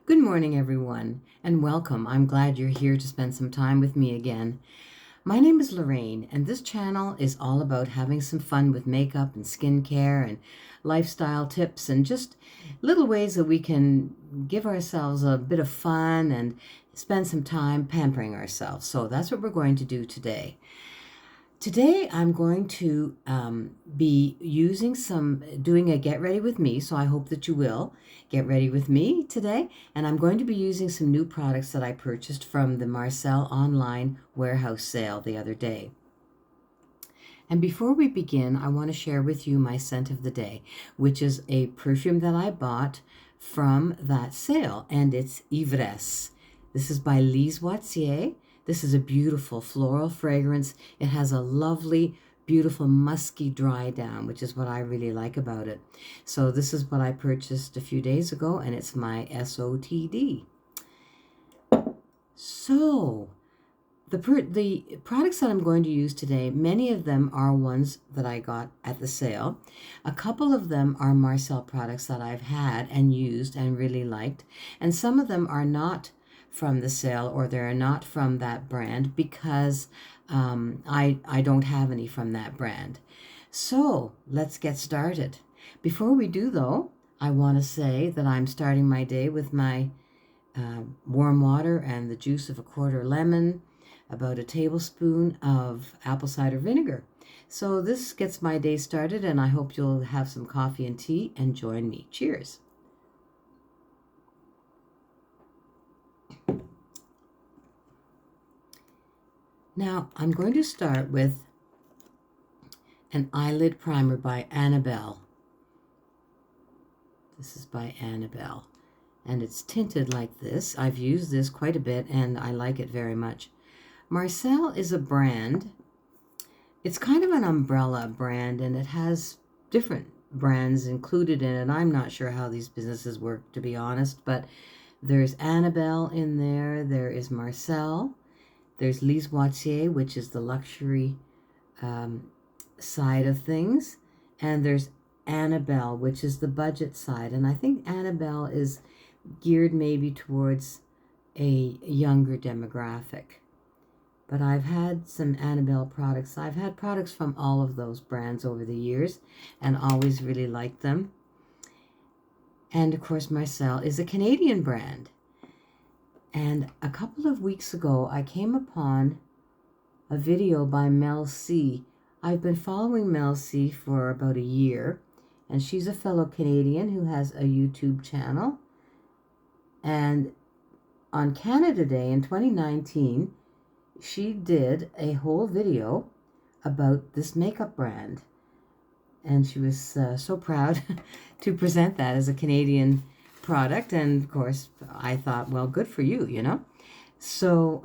Good morning, everyone, and welcome. I'm glad you're here to spend some time with me again. My name is Lorraine, and this channel is all about having some fun with makeup and skincare and lifestyle tips and just little ways that we can give ourselves a bit of fun and spend some time pampering ourselves. So that's what we're going to do today. Today I'm going to be doing a get ready with me, so I hope that you will get ready with me today. And I'm going to be using some new products that I purchased from the Marcelle online warehouse sale the other day. And before we begin, I want to share with you my scent of the day, which is a perfume that I bought from that sale, and it's Ivresse. This is by Lise Wattier. This is a beautiful floral fragrance. It has a lovely, beautiful, musky dry down, which is what I really like about it. So this is what I purchased a few days ago, and it's my SOTD. So the products that I'm going to use today, many of them are ones that I got at the sale. A couple of them are Marcelle products that I've had and used and really liked. And some of them are not from the sale, or they're not from that brand because I don't have any from that brand. So let's get started. Before we do, though, I want to say that I'm starting my day with my warm water and the juice of a quarter lemon, about a tablespoon of apple cider vinegar. So this gets my day started, and I hope you'll have some coffee and tea and join me. Cheers. Now, I'm going to start with an eyelid primer by Annabelle. This is by Annabelle, and it's tinted like this. I've used this quite a bit, and I like it very much. Marcelle is a brand. It's kind of an umbrella brand, and it has different brands included in it. I'm not sure how these businesses work, to be honest, but there's Annabelle in there. There is Marcelle. There's Lise Wattier, which is the luxury side of things. And there's Annabelle, which is the budget side. And I think Annabelle is geared maybe towards a younger demographic. But I've had some Annabelle products. I've had products from all of those brands over the years and always really liked them. And of course, Marcelle is a Canadian brand. And a couple of weeks ago, I came upon a video by Mel C. I've been following Mel C for about a year, and she's a fellow Canadian who has a YouTube channel. And on Canada Day in 2019, she did a whole video about this makeup brand. And she was so proud to present that as a Canadian product, and of course I thought, well, good for you, you know. So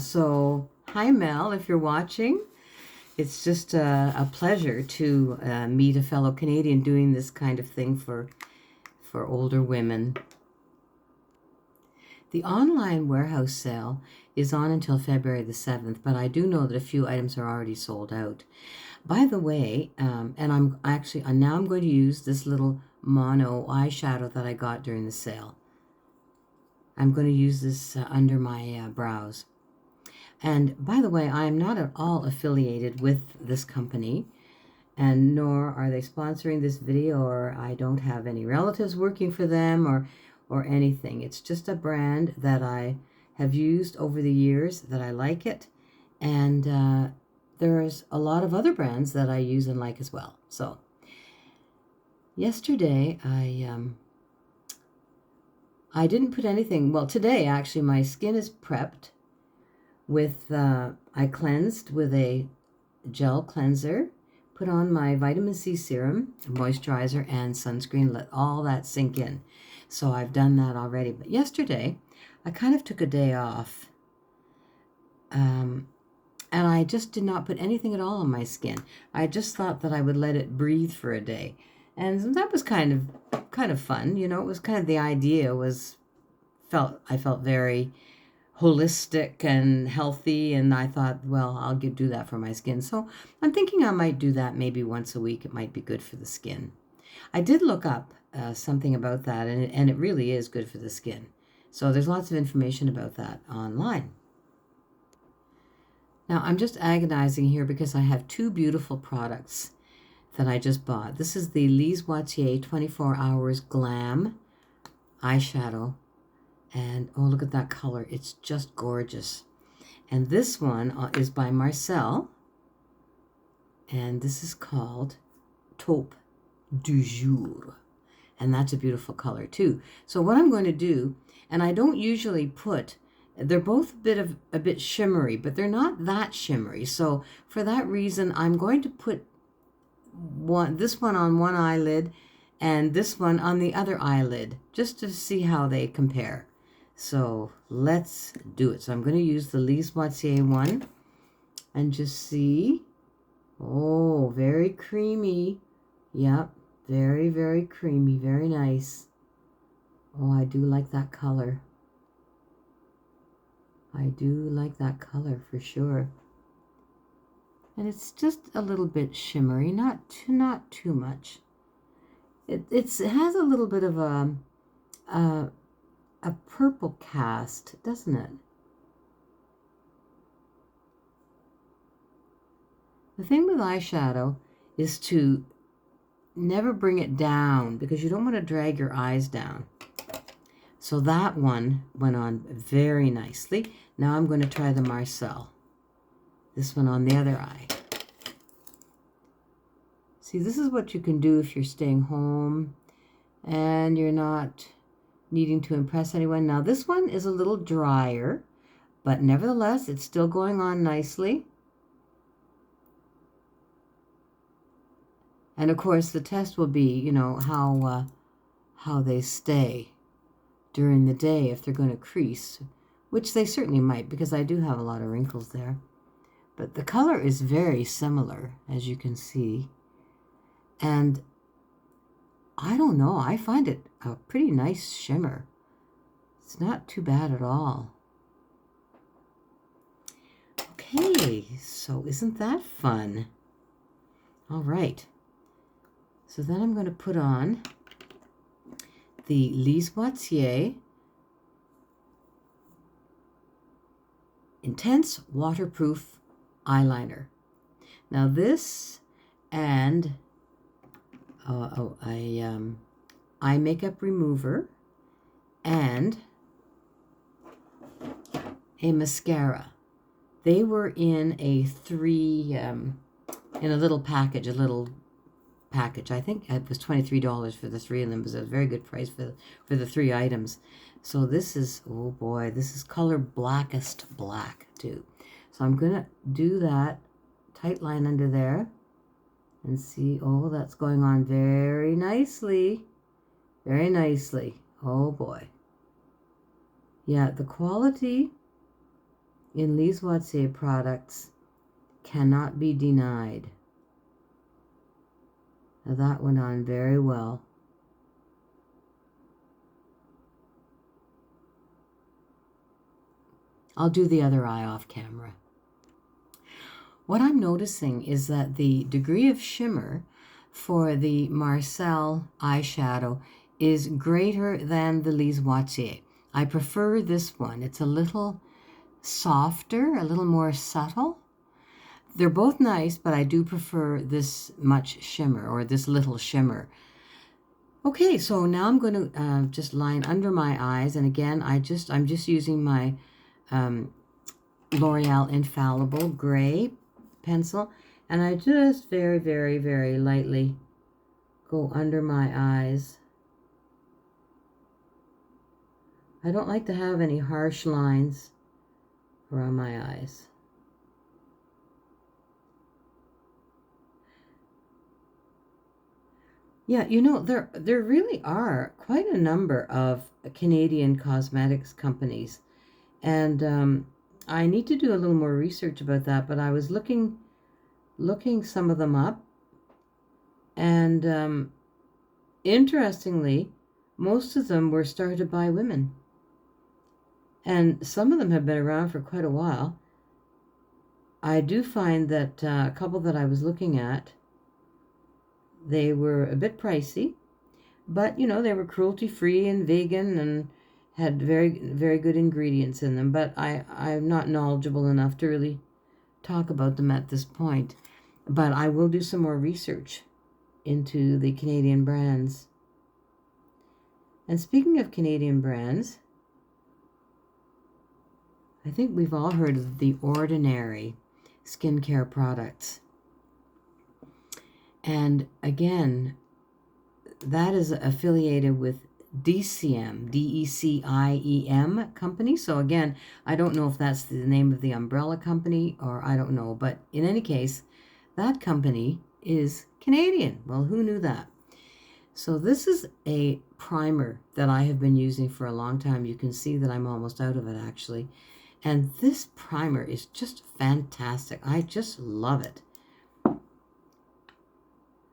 so hi Mel, if you're watching. It's just a pleasure to meet a fellow Canadian doing this kind of thing for older women. The online warehouse sale is on until February the 7th, but I do know that a few items are already sold out. By the way, and now I'm going to use this little mono eyeshadow that I got during the sale. I'm going to use this under my brows. And by the way, I am not at all affiliated with this company, and nor are they sponsoring this video, or I don't have any relatives working for them or anything. It's just a brand that I have used over the years, that I like it, and there's a lot of other brands that I use and like as well. So yesterday I didn't put anything. Well, today actually my skin is prepped with I cleansed with a gel cleanser, put on my vitamin C serum, moisturizer, and sunscreen. Let all that sink in. So I've done that already. But yesterday I kind of took a day off. And I just did not put anything at all on my skin. I just thought that I would let it breathe for a day. And that was kind of fun, you know. It was kind of, the idea was, I felt very holistic and healthy, and I thought, well, I'll do that for my skin. So I'm thinking I might do that maybe once a week. It might be good for the skin. I did look up something about that, and it really is good for the skin. So there's lots of information about that online. Now I'm just agonizing here because I have two beautiful products that I just bought. This is the Lise Watier 24 Hours Glam eyeshadow. And oh, look at that color. It's just gorgeous. And this one is by Marcelle. And this is called Taupe du Jour. And that's a beautiful color too. So what I'm going to do, and I don't usually put, they're both a bit shimmery, but they're not that shimmery. So for that reason, I'm going to put this one on one eyelid and this one on the other eyelid, just to see how they compare. So let's do it. So I'm going to use the Lise Watier one and just see. Oh, very creamy. Yep, very, very creamy, very nice. Oh, I do like that color. I do like that color for sure. And it's just a little bit shimmery, not too much. It has a little bit of a purple cast, doesn't it? The thing with eyeshadow is to never bring it down because you don't want to drag your eyes down. So that one went on very nicely. Now I'm going to try the Marcelle. This one on the other eye. See, this is what you can do if you're staying home and you're not needing to impress anyone. Now this one is a little drier, but nevertheless, it's still going on nicely. And of course, the test will be, you know, how they stay during the day if they're going to crease, which they certainly might because I do have a lot of wrinkles there. But the color is very similar, as you can see. And I don't know, I find it a pretty nice shimmer. It's not too bad at all. Okay, so isn't that fun? All right. So then I'm going to put on the Lise Watier Intense Waterproof Eyeliner. Now this and eye makeup remover and a mascara. They were in a in a little package, I think it was $23 for the three of them. It was a very good price for the three items. So this is, oh boy, this is color Blackest Black too. So I'm going to do that tight line under there and see, oh, that's going on very nicely. Very nicely. Oh boy. Yeah, the quality in Lise Watier products cannot be denied. Now that went on very well. I'll do the other eye off camera. What I'm noticing is that the degree of shimmer for the Marcelle eyeshadow is greater than the Lise Watier. I prefer this one. It's a little softer, a little more subtle. They're both nice, but I do prefer this much shimmer, or this little shimmer. Okay, so now I'm going to just line under my eyes, and again, I'm just using my L'Oreal Infallible Gray pencil, and I just very, very, very lightly go under my eyes. I don't like to have any harsh lines around my eyes. Yeah, you know, there really are quite a number of Canadian cosmetics companies, and I need to do a little more research about that, but I was looking some of them up, and interestingly, most of them were started by women, and some of them have been around for quite a while. I do find that a couple that I was looking at, they were a bit pricey, But, you know, they were cruelty-free and vegan and had very, very good ingredients in them. But I'm not knowledgeable enough to really talk about them at this point. But I will do some more research into the Canadian brands. And speaking of Canadian brands, I think we've all heard of the Ordinary skincare products. And again, that is affiliated with DCM, DECIEM company. So again, I don't know if that's the name of the umbrella company or I don't know. But in any case, that company is Canadian. Well, who knew that? So this is a primer that I have been using for a long time. You can see that I'm almost out of it actually. And this primer is just fantastic. I just love it.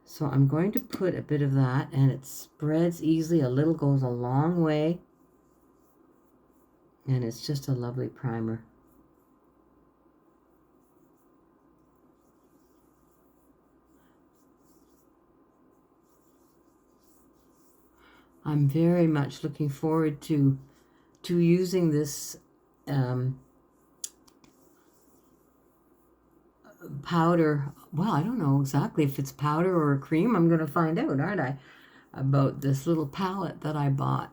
So I'm going to put a bit of that, and it spreads easily. A little goes a long way. And it's just a lovely primer. I'm very much looking forward to using this powder. Well, I don't know exactly if it's powder or a cream. I'm going to find out, aren't I, about this little palette that I bought.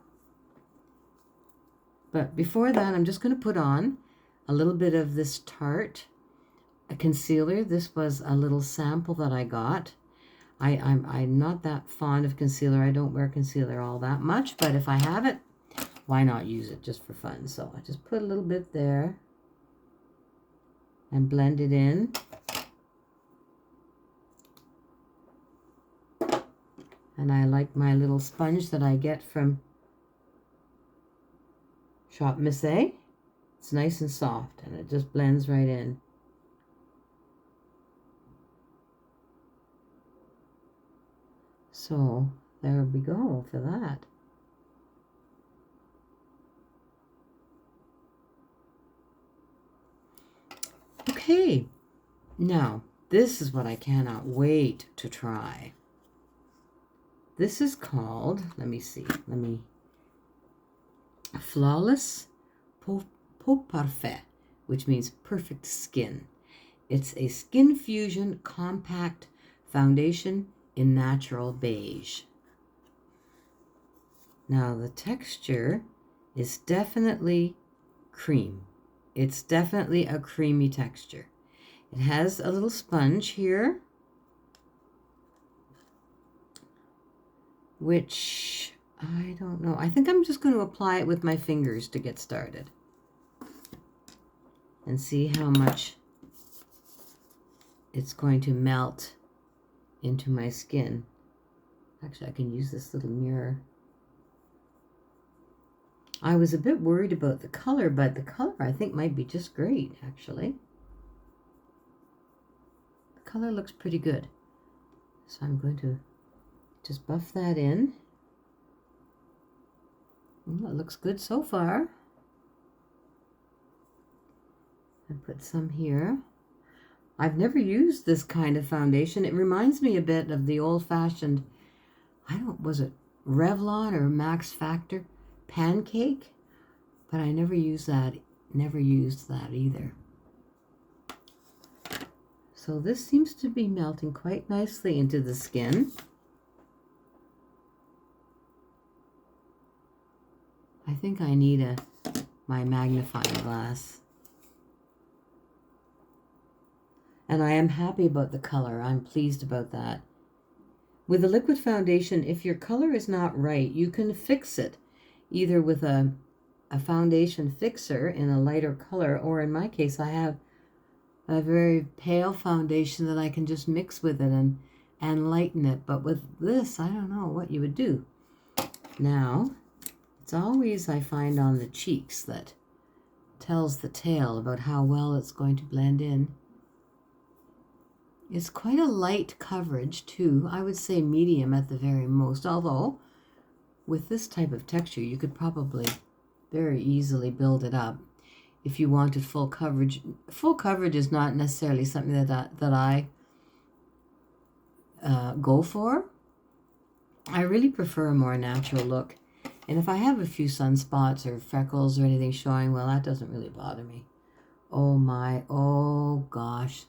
But before that, I'm just going to put on a little bit of this Tarte concealer. This was a little sample that I got. I'm not that fond of concealer. I don't wear concealer all that much, but if I have it, why not use it just for fun? So I just put a little bit there and blend it in. And I like my little sponge that I get from Shop Miss A. It's nice and soft, and it just blends right in. So there we go for that. Okay, now this is what I cannot wait to try. This is called, let me see, Flawless Peau Parfait, which means perfect skin. It's a Skin Fusion Compact Foundation in Natural Beige. Now the texture is definitely cream. It's definitely a creamy texture. It has a little sponge here, which I don't know. I think I'm just going to apply it with my fingers to get started and see how much it's going to melt into my skin. Actually, I can use this little mirror. I was a bit worried about the color, but the color I think might be just great, actually. The color looks pretty good. So I'm going to just buff that in. Well, it looks good so far. And put some here. I've never used this kind of foundation. It reminds me a bit of the old-fashioned, was it Revlon or Max Factor Pancake? But I never used that either. So this seems to be melting quite nicely into the skin. I think I need my magnifying glass. And I am happy about the color. I'm pleased about that. With a liquid foundation, if your color is not right, you can fix it either with a foundation fixer in a lighter color, or in my case, I have a very pale foundation that I can just mix with it and lighten it. But with this, I don't know what you would do. Now, it's always, I find, on the cheeks that tells the tale about how well it's going to blend in. It's quite a light coverage too. I would say medium at the very most, although with this type of texture you could probably very easily build it up if you wanted full coverage. Full coverage is not necessarily something that I go for, I really prefer a more natural look. And if I have a few sunspots or freckles or anything showing, well, that doesn't really bother me. Oh my, oh gosh.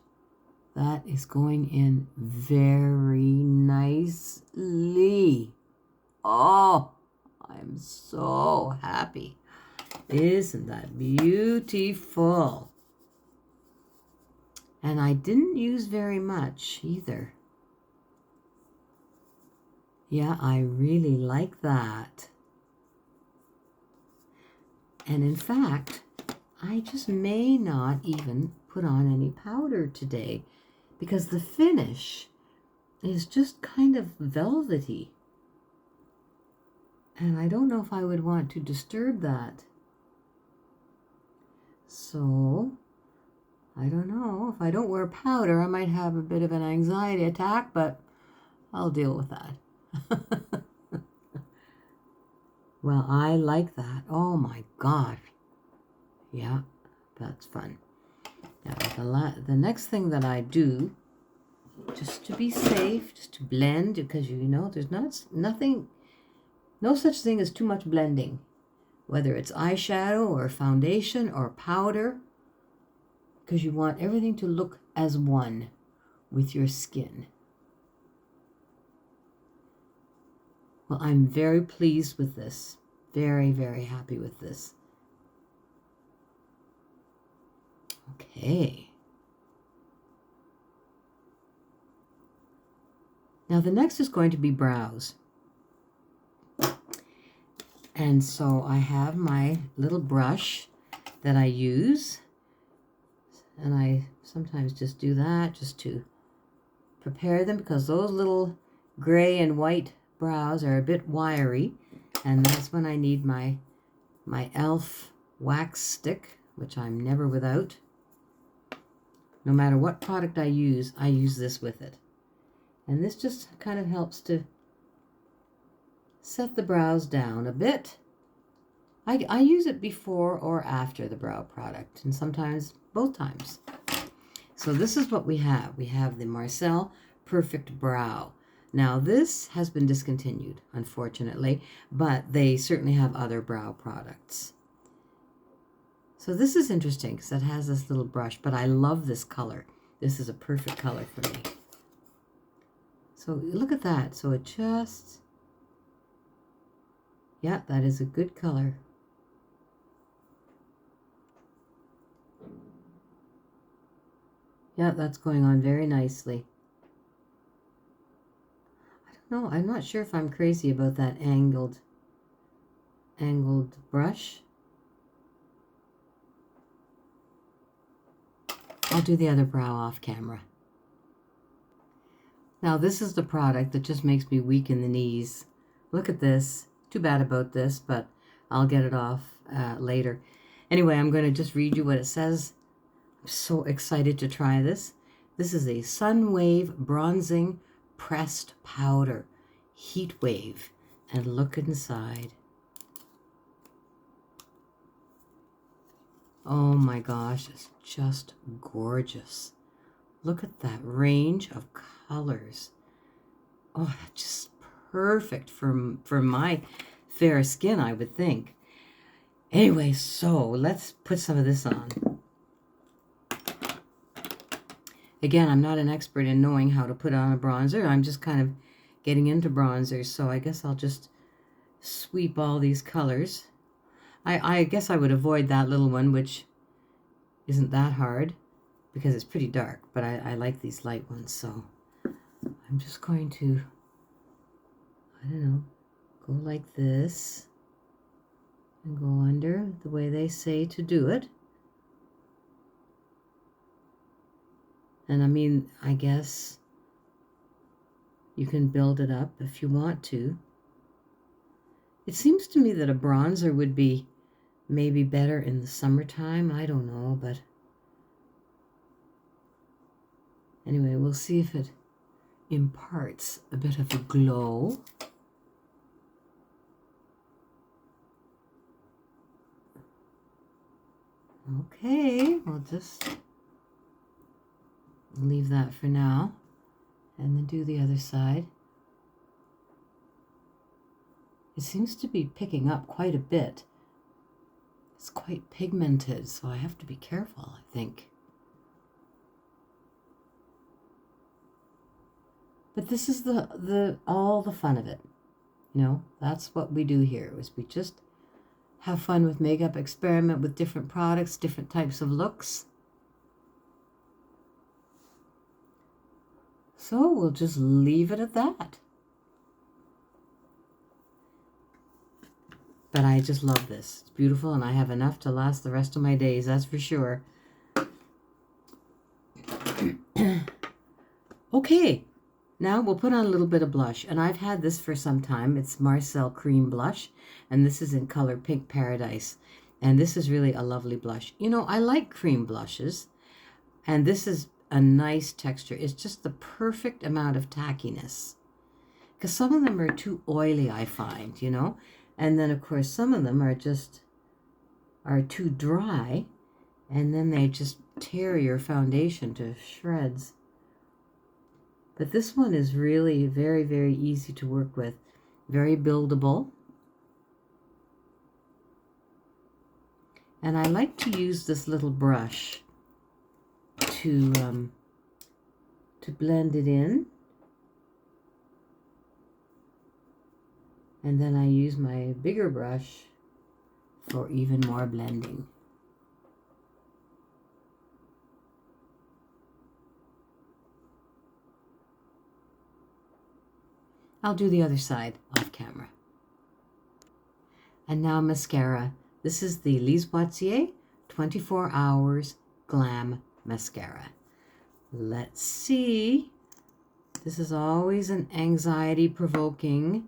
That is going in very nicely. Oh, I'm so happy. Isn't that beautiful? And I didn't use very much either. Yeah, I really like that. And in fact, I just may not even put on any powder today because the finish is just kind of velvety. And I don't know if I would want to disturb that. So, I don't know. If I don't wear powder, I might have a bit of an anxiety attack, but I'll deal with that. Well, I like that. Oh my gosh. Yeah, that's fun. Now, the next thing that I do, just to be safe, just to blend, because you know, there's nothing, no such thing as too much blending. Whether it's eyeshadow or foundation or powder, because you want everything to look as one with your skin. Well, I'm very pleased with this. Very, very happy with this. Okay. Now the next is going to be brows. And so I have my little brush that I use. And I sometimes just do that just to prepare them because those little gray and white brows are a bit wiry. And that's when I need my e.l.f. wax stick, which I'm never without. No matter what product I use this with it. And this just kind of helps to set the brows down a bit. I use it before or after the brow product, and sometimes both times. So this is what we have. We have the Marcelle Perfect Brow. Now this has been discontinued, unfortunately, but they certainly have other brow products. So this is interesting because it has this little brush, but I love this color. This is a perfect color for me. So look at that. So it just, yeah, that is a good color. Yeah, that's going on very nicely. I don't know. I'm not sure if I'm crazy about that angled brush. I'll do the other brow off camera. Now this is the product that just makes me weak in the knees. Look at this. Too bad about this, but I'll get it off later. Anyway, I'm going to just read you what it says. I'm so excited to try this. This is a Sun Wave Bronzing Pressed Powder Heat Wave. And look inside. Oh my gosh, it's just gorgeous. Look at that range of colors. Oh, that's just perfect for my fair skin, I would think. Anyway, so let's put some of this on. Again, I'm not an expert in knowing how to put on a bronzer. I'm just kind of getting into bronzers, so I guess I'll just sweep all these colors. I guess I would avoid that little one, which isn't that hard because it's pretty dark, but I like these light ones, so I'm just going to, I don't know, go like this and go under the way they say to do it. And I mean, I guess you can build it up if you want to. It seems to me that a bronzer would be maybe better in the summertime. I don't know, but anyway, we'll see if it imparts a bit of a glow. Okay, we'll just leave that for now and then do the other side. It seems to be picking up quite a bit. It's quite pigmented, so I have to be careful, I think. But this is all the fun of it. You know, that's what we do here, is we just have fun with makeup, experiment with different products, different types of looks. So we'll just leave it at that. But I just love this. It's beautiful, and I have enough to last the rest of my days, that's for sure. Okay, now we'll put on a little bit of blush. And I've had this for some time. It's Marcelle Cream Blush, and this is in color Pink Paradise. And this is really a lovely blush. You know, I like cream blushes, and this is a nice texture. It's just the perfect amount of tackiness. Because some of them are too oily, I find, you know. And then, of course, some of them are too dry, and then they just tear your foundation to shreds. But this one is really very, very easy to work with. Very buildable. And I like to use this little brush to blend it in. And then I use my bigger brush for even more blending. I'll do the other side off camera. And now mascara. This is the Lise Boissier 24 Hours Glam Mascara. Let's see. This is always an anxiety-provoking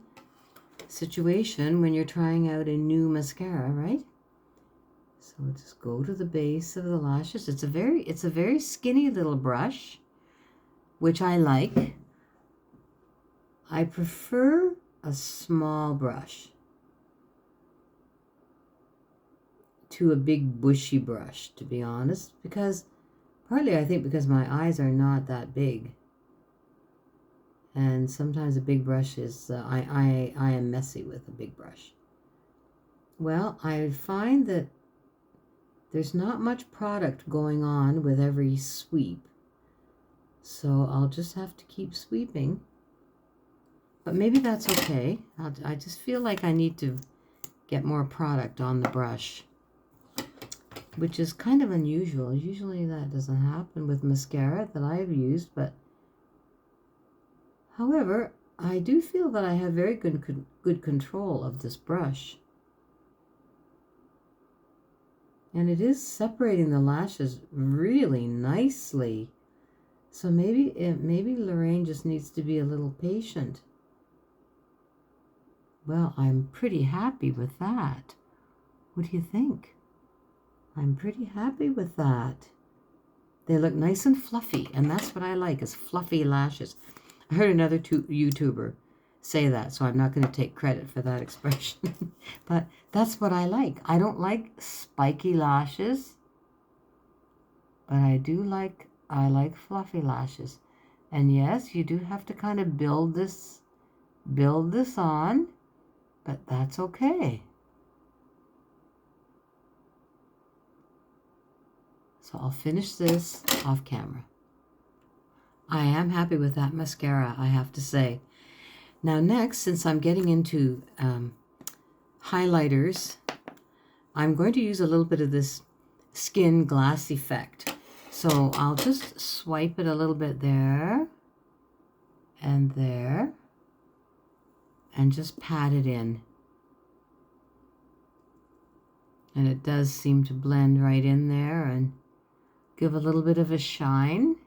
situation when you're trying out a new mascara, right? So we'll just go to the base of the lashes. It's a very skinny little brush, which I like. I prefer a small brush to a big bushy brush, to be honest, because partly I think because my eyes are not that big. And sometimes a big brush is, I am messy with a big brush. Well, I find that there's not much product going on with every sweep. So I'll just have to keep sweeping. But maybe that's okay. I just feel like I need to get more product on the brush, which is kind of unusual. Usually that doesn't happen with mascara that I've used, but however, I do feel that I have very good control of this brush. And it is separating the lashes really nicely. So maybe Lorraine just needs to be a little patient. Well, I'm pretty happy with that. What do you think? I'm pretty happy with that. They look nice and fluffy, and that's what I like, is fluffy lashes. I heard another YouTuber say that, so I'm not going to take credit for that expression. But that's what I like. I don't like spiky lashes, but I like fluffy lashes. And yes, you do have to kind of build this on, but that's okay. So I'll finish this off camera. I am happy with that mascara, I have to say. Now next, since I'm getting into highlighters, I'm going to use a little bit of this skin glass effect. So I'll just swipe it a little bit there, and just pat it in. And it does seem to blend right in there and give a little bit of a shine.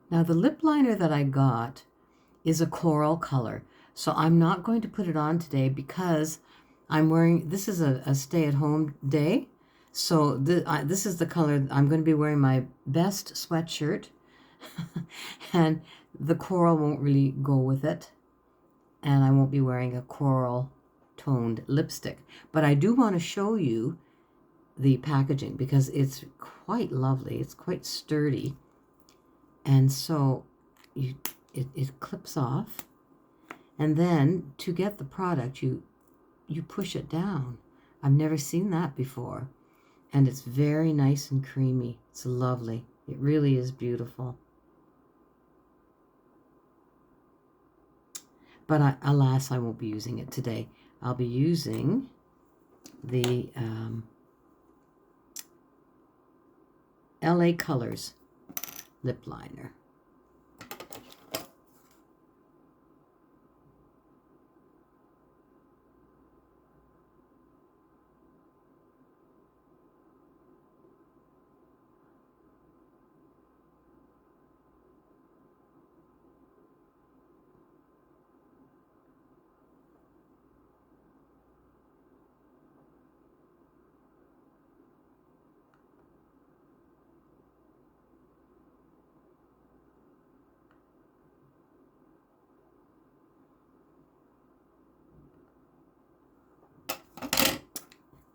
Now the lip liner that I got is a coral color. So I'm not going to put it on today because I'm wearing, this is a stay-at-home day. So this is the color, I'm going to be wearing my best sweatshirt. And the coral won't really go with it. And I won't be wearing a coral toned lipstick. But I do want to show you the packaging because it's quite lovely. It's quite sturdy. And so it clips off. And then to get the product, you push it down. I've never seen that before. And it's very nice and creamy. It's lovely. It really is beautiful. But alas, I won't be using it today. I'll be using the LA Colors lip liner.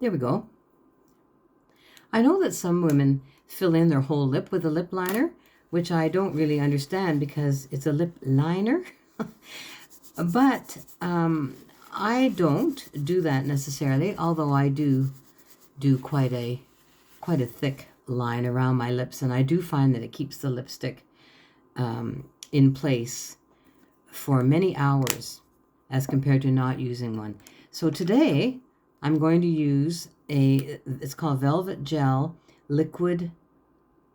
There we go. I know that some women fill in their whole lip with a lip liner, which I don't really understand because it's a lip liner. But I don't do that necessarily, although I do quite a thick line around my lips, and I do find that it keeps the lipstick in place for many hours as compared to not using one. So today I'm going to use it's called Velvet Gel Liquid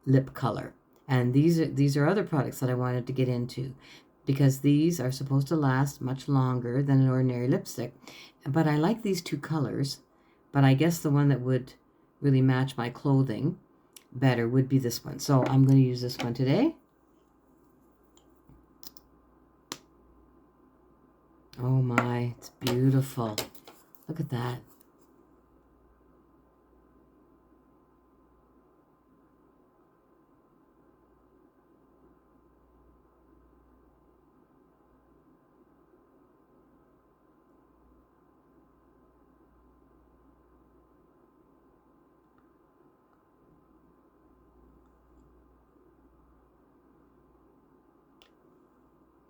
Lip Color. And these are other products that I wanted to get into because these are supposed to last much longer than an ordinary lipstick. But I like these two colors, but I guess the one that would really match my clothing better would be this one. So I'm going to use this one today. Oh my, it's beautiful. Look at that.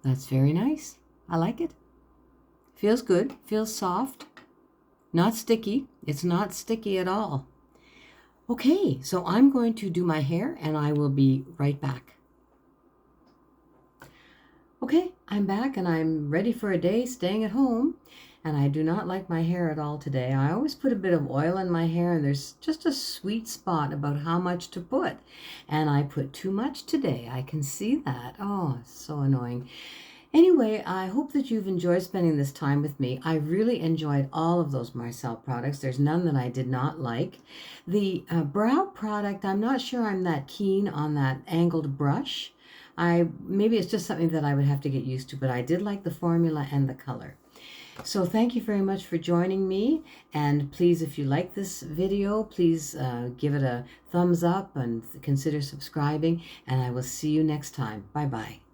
That's very nice. I like it. Feels good. Feels soft. Not sticky. It's not sticky at all. Okay, so I'm going to do my hair and I will be right back. Okay, I'm back and I'm ready for a day staying at home. And I do not like my hair at all today. I always put a bit of oil in my hair and there's just a sweet spot about how much to put. And I put too much today. I can see that. Oh, it's so annoying. Anyway, I hope that you've enjoyed spending this time with me. I really enjoyed all of those Marcelle products. There's none that I did not like. The brow product, I'm not sure I'm that keen on that angled brush. Maybe it's just something that I would have to get used to, but I did like the formula and the color. So thank you very much for joining me. And please, if you like this video, please give it a thumbs up and consider subscribing. And I will see you next time. Bye-bye.